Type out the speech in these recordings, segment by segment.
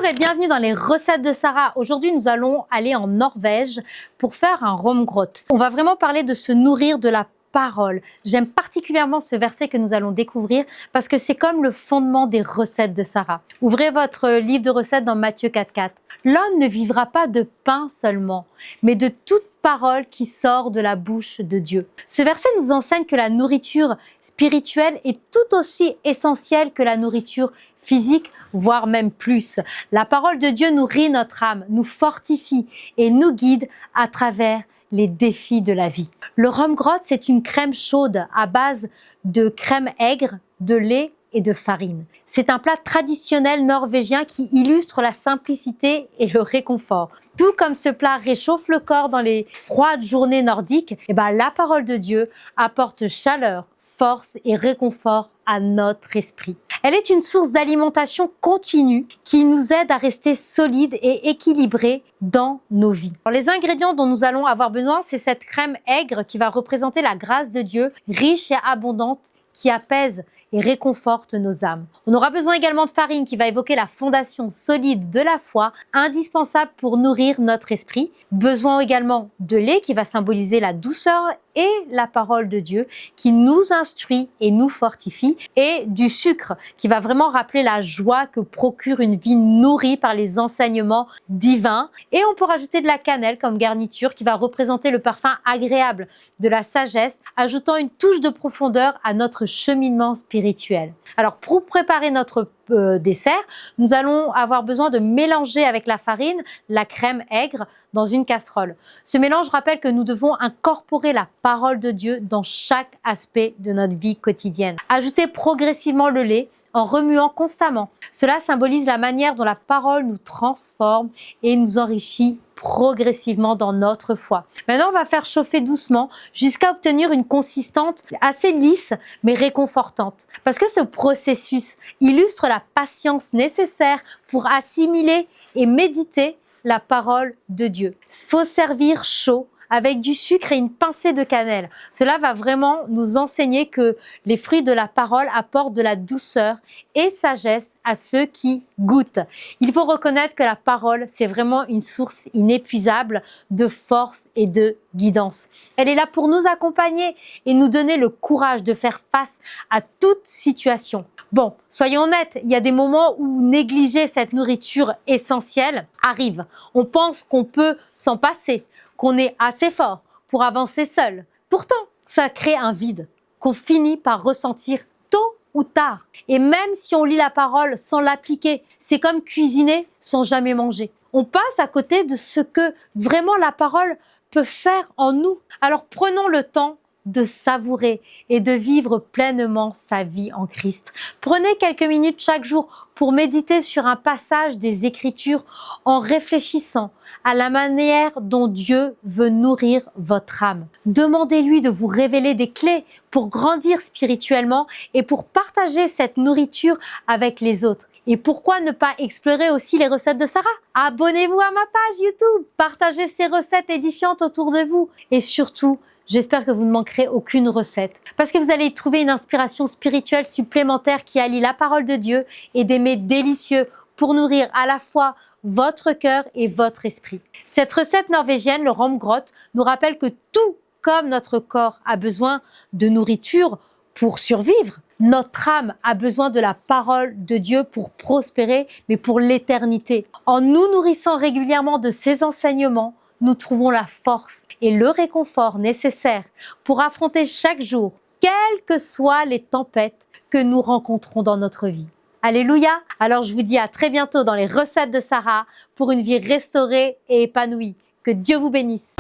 Bonjour et bienvenue dans les recettes de Sarah. Aujourd'hui, nous allons aller en Norvège pour faire un romgrot. On va vraiment parler de se nourrir de la parole. J'aime particulièrement ce verset que nous allons découvrir parce que c'est comme le fondement des recettes de Sarah. Ouvrez votre livre de recettes dans Matthieu 4,4. L'homme ne vivra pas de pain seulement, mais de toute parole qui sort de la bouche de Dieu. Ce verset nous enseigne que la nourriture spirituelle est tout aussi essentielle que la nourriture physique, voire même plus. La parole de Dieu nourrit notre âme, nous fortifie et nous guide à travers les défis de la vie. Le romgrot, c'est une crème chaude à base de crème aigre, de lait et de farine. C'est un plat traditionnel norvégien qui illustre la simplicité et le réconfort. Tout comme ce plat réchauffe le corps dans les froides journées nordiques, la parole de Dieu apporte chaleur, force et réconfort à notre esprit. Elle est une source d'alimentation continue qui nous aide à rester solides et équilibrés dans nos vies. Alors, les ingrédients dont nous allons avoir besoin, c'est cette crème aigre qui va représenter la grâce de Dieu, riche et abondante, qui apaise et réconforte nos âmes. On aura besoin également de farine qui va évoquer la fondation solide de la foi, indispensable pour nourrir notre esprit. Besoin également de lait qui va symboliser la douceur et la parole de Dieu qui nous instruit et nous fortifie. Et du sucre qui va vraiment rappeler la joie que procure une vie nourrie par les enseignements divins. Et on peut rajouter de la cannelle comme garniture qui va représenter le parfum agréable de la sagesse, ajoutant une touche de profondeur à notre cheminement spirituel. Alors pour préparer notre dessert, nous allons avoir besoin de mélanger avec la farine la crème aigre dans une casserole. Ce mélange rappelle que nous devons incorporer la parole de Dieu dans chaque aspect de notre vie quotidienne. Ajoutez progressivement le lait en remuant constamment. Cela symbolise la manière dont la parole nous transforme et nous enrichit progressivement dans notre foi. Maintenant, on va faire chauffer doucement jusqu'à obtenir une consistance assez lisse mais réconfortante. Parce que ce processus illustre la patience nécessaire pour assimiler et méditer la parole de Dieu. Il faut servir chaud avec du sucre et une pincée de cannelle. Cela va vraiment nous enseigner que les fruits de la parole apportent de la douceur et sagesse à ceux qui goûtent. Il faut reconnaître que la parole, c'est vraiment une source inépuisable de force et de guidance. Elle est là pour nous accompagner et nous donner le courage de faire face à toute situation. Bon, soyons honnêtes, il y a des moments où négliger cette nourriture essentielle arrive. On pense qu'on peut s'en passer, qu'on est assez fort pour avancer seul. Pourtant, ça crée un vide qu'on finit par ressentir tôt ou tard. Et même si on lit la parole sans l'appliquer, c'est comme cuisiner sans jamais manger. On passe à côté de ce que vraiment la parole peut faire en nous. Alors prenons le temps de savourer et de vivre pleinement sa vie en Christ. Prenez quelques minutes chaque jour pour méditer sur un passage des Écritures en réfléchissant à la manière dont Dieu veut nourrir votre âme. Demandez-lui de vous révéler des clés pour grandir spirituellement et pour partager cette nourriture avec les autres. Et pourquoi ne pas explorer aussi les recettes de Sarah? Abonnez-vous à ma page YouTube, partagez ces recettes édifiantes autour de vous et surtout, j'espère que vous ne manquerez aucune recette parce que vous allez y trouver une inspiration spirituelle supplémentaire qui allie la parole de Dieu et des mets délicieux pour nourrir à la fois votre cœur et votre esprit. Cette recette norvégienne, le romgrot, nous rappelle que tout comme notre corps a besoin de nourriture pour survivre, notre âme a besoin de la parole de Dieu pour prospérer, mais pour l'éternité. En nous nourrissant régulièrement de ses enseignements, nous trouvons la force et le réconfort nécessaires pour affronter chaque jour, quelles que soient les tempêtes que nous rencontrons dans notre vie. Alléluia! Alors je vous dis à très bientôt dans les recettes de Sarah pour une vie restaurée et épanouie. Que Dieu vous bénisse!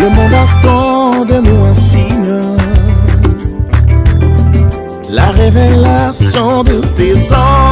Le monde attend de nous un signe, la révélation de tes anges.